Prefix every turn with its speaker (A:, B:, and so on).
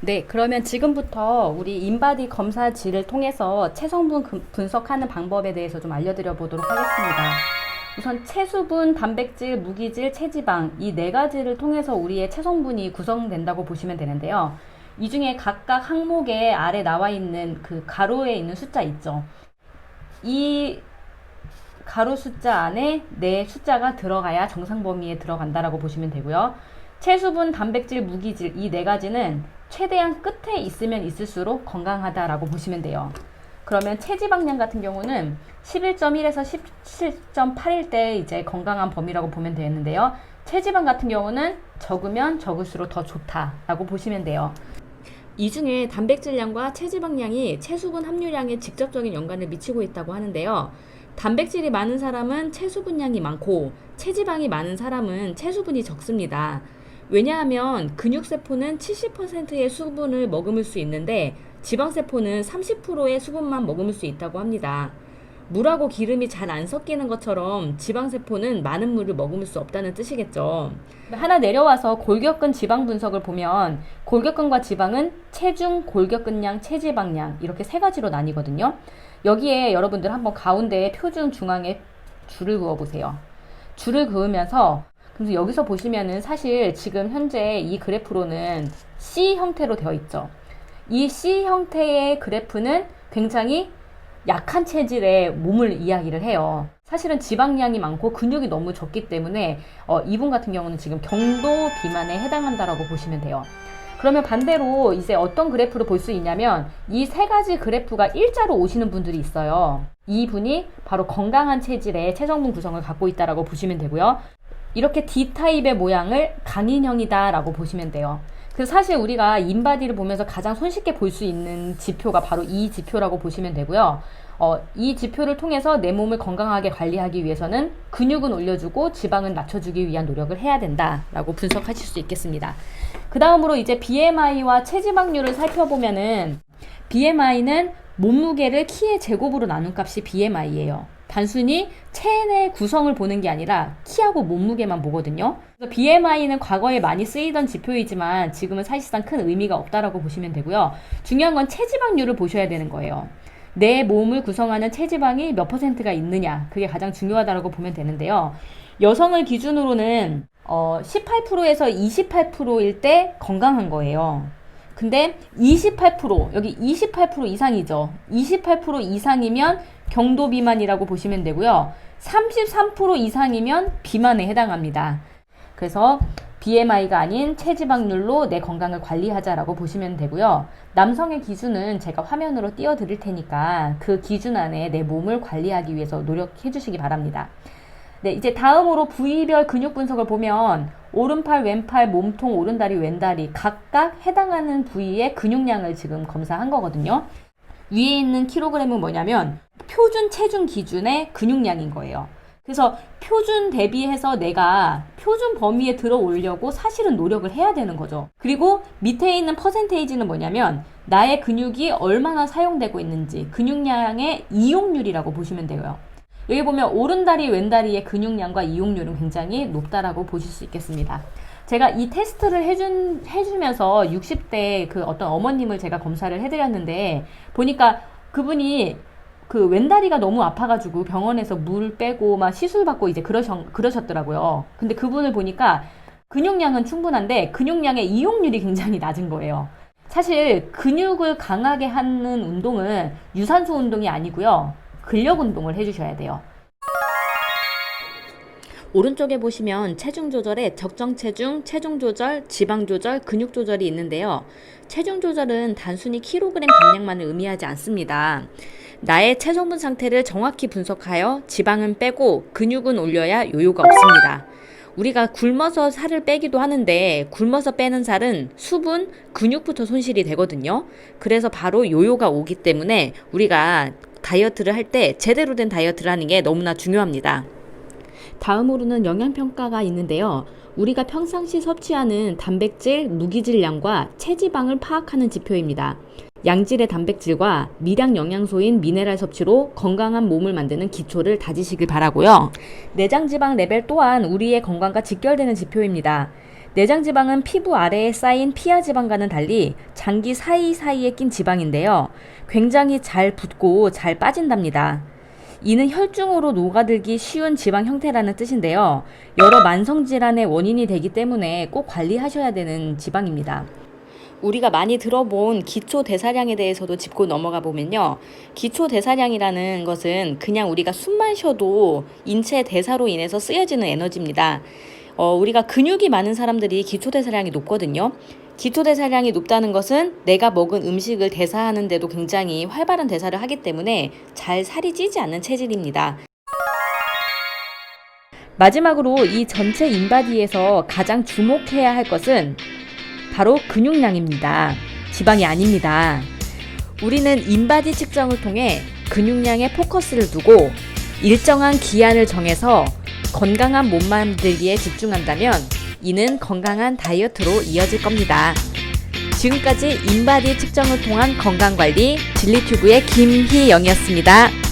A: 네, 그러면 지금부터 우리 인바디 검사지를 통해서 체성분 분석하는 방법에 대해서 좀 알려드려 보도록 하겠습니다. 우선 체수분, 단백질, 무기질, 체지방 이 네 가지를 통해서 우리의 체성분이 구성된다고 보시면 되는데요. 이 중에 각각 항목에 아래 나와 있는 그 가로에 있는 숫자 있죠. 이 가로 숫자 안에 네 숫자가 들어가야 정상 범위에 들어간다라고 보시면 되고요. 체수분, 단백질, 무기질 이 네 가지는 최대한 끝에 있으면 있을수록 건강하다라고 보시면 돼요. 그러면 체지방량 같은 경우는 11.1에서 17.8일 때 이제 건강한 범위라고 보면 되는데요. 체지방 같은 경우는 적으면 적을수록 더 좋다라고 보시면 돼요. 이 중에 단백질량과 체지방량이 체수분 함유량에 직접적인 연관을 미치고 있다고 하는데요. 단백질이 많은 사람은 체수분량이 많고 체지방이 많은 사람은 체수분이 적습니다. 왜냐하면 근육세포는 70%의 수분을 머금을 수 있는데 지방세포는 30%의 수분만 머금을 수 있다고 합니다. 물하고 기름이 잘 안 섞이는 것처럼 지방세포는 많은 물을 머금을 수 없다는 뜻이겠죠. 하나 내려와서 골격근 지방 분석을 보면 골격근과 지방은 체중, 골격근량, 체지방량 이렇게 세 가지로 나뉘거든요. 여기에 여러분들 한번 가운데 표준 중앙에 줄을 그어 보세요. 줄을 그으면서 그래서 여기서 보시면은 사실 지금 현재 이 그래프로는 C 형태로 되어 있죠. 이 C 형태의 그래프는 굉장히 약한 체질의 몸을 이야기를 해요. 사실은 지방량이 많고 근육이 너무 적기 때문에 이분 같은 경우는 지금 경도 비만에 해당한다라고 보시면 돼요. 그러면 반대로 이제 어떤 그래프를 볼 수 있냐면 이 세 가지 그래프가 일자로 오시는 분들이 있어요. 이 분이 바로 건강한 체질의 체성분 구성을 갖고 있다라고 보시면 되고요. 이렇게 D타입의 모양을 강인형이다 라고 보시면 돼요. 그래서 사실 우리가 인바디를 보면서 가장 손쉽게 볼 수 있는 지표가 바로 이 지표라고 보시면 되고요. 이 지표를 통해서 내 몸을 건강하게 관리하기 위해서는 근육은 올려주고 지방은 낮춰주기 위한 노력을 해야 된다라고 분석하실 수 있겠습니다. 그 다음으로 이제 BMI와 체지방률을 살펴보면은 BMI는 몸무게를 키의 제곱으로 나눈 값이 BMI예요. 단순히 체내 구성을 보는 게 아니라 키하고 몸무게만 보거든요. 그래서 BMI는 과거에 많이 쓰이던 지표이지만 지금은 사실상 큰 의미가 없다라고 보시면 되고요. 중요한 건 체지방률을 보셔야 되는 거예요. 내 몸을 구성하는 체지방이 몇 퍼센트가 있느냐, 그게 가장 중요하다고 보면 되는데요. 여성을 기준으로는 18%에서 28%일 때 건강한 거예요. 근데 28%, 여기 28% 이상이죠. 28% 이상이면 경도 비만이라고 보시면 되고요. 33% 이상이면 비만에 해당합니다. 그래서 BMI가 아닌 체지방률로 내 건강을 관리하자라고 보시면 되고요. 남성의 기준은 제가 화면으로 띄워드릴 테니까 그 기준 안에 내 몸을 관리하기 위해서 노력해 주시기 바랍니다. 네, 이제 다음으로 부위별 근육 분석을 보면 오른팔, 왼팔, 몸통, 오른다리, 왼다리 각각 해당하는 부위의 근육량을 지금 검사한 거거든요. 위에 있는 킬로그램은 뭐냐면 표준 체중 기준의 근육량인 거예요. 그래서 표준 대비해서 내가 표준 범위에 들어오려고 사실은 노력을 해야 되는 거죠. 그리고 밑에 있는 퍼센테이지는 뭐냐면 나의 근육이 얼마나 사용되고 있는지 근육량의 이용률이라고 보시면 돼요. 여기 보면 오른다리, 왼다리의 근육량과 이용률은 굉장히 높다라고 보실 수 있겠습니다. 제가 이 테스트를 해주면서 60대 그 어떤 어머님을 제가 검사를 해드렸는데 보니까 그분이 그 왼다리가 너무 아파가지고 병원에서 물 빼고 막 시술 받고 이제 그러셨더라고요. 근데 그분을 보니까 근육량은 충분한데 근육량의 이용률이 굉장히 낮은 거예요. 사실 근육을 강하게 하는 운동은 유산소 운동이 아니고요. 근력 운동을 해주셔야 돼요. 오른쪽에 보시면 체중 조절에 적정 체중, 체중 조절, 지방 조절, 근육 조절이 있는데요. 체중 조절은 단순히 킬로그램 감량만을 의미하지 않습니다. 나의 체성분 상태를 정확히 분석하여 지방은 빼고 근육은 올려야 요요가 없습니다. 우리가 굶어서 살을 빼기도 하는데 굶어서 빼는 살은 수분, 근육부터 손실이 되거든요. 그래서 바로 요요가 오기 때문에 우리가 다이어트를 할 때 제대로 된 다이어트를 하는 게 너무나 중요합니다. 다음으로는 영양평가가 있는데요. 우리가 평상시 섭취하는 단백질, 무기질량과 체지방을 파악하는 지표입니다. 양질의 단백질과 미량 영양소인 미네랄 섭취로 건강한 몸을 만드는 기초를 다지시길 바라고요. 내장지방 레벨 또한 우리의 건강과 직결되는 지표입니다. 내장 지방은 피부 아래에 쌓인 피하 지방과는 달리 장기 사이사이에 낀 지방인데요. 굉장히 잘 붙고 잘 빠진답니다. 이는 혈중으로 녹아들기 쉬운 지방 형태라는 뜻인데요. 여러 만성질환의 원인이 되기 때문에 꼭 관리하셔야 되는 지방입니다. 우리가 많이 들어본 기초대사량에 대해서도 짚고 넘어가 보면요. 기초대사량이라는 것은 그냥 우리가 숨만 쉬어도 인체 대사로 인해서 쓰여지는 에너지입니다. 우리가 근육이 많은 사람들이 기초대사량이 높거든요. 기초대사량이 높다는 것은 내가 먹은 음식을 대사하는데도 굉장히 활발한 대사를 하기 때문에 잘 살이 찌지 않는 체질입니다. 마지막으로 이 전체 인바디에서 가장 주목해야 할 것은 바로 근육량입니다. 지방이 아닙니다. 우리는 인바디 측정을 통해 근육량에 포커스를 두고 일정한 기한을 정해서 건강한 몸 만들기에 집중한다면 이는 건강한 다이어트로 이어질 겁니다. 지금까지 인바디 측정을 통한 건강관리 진리튜브의 김희영이었습니다.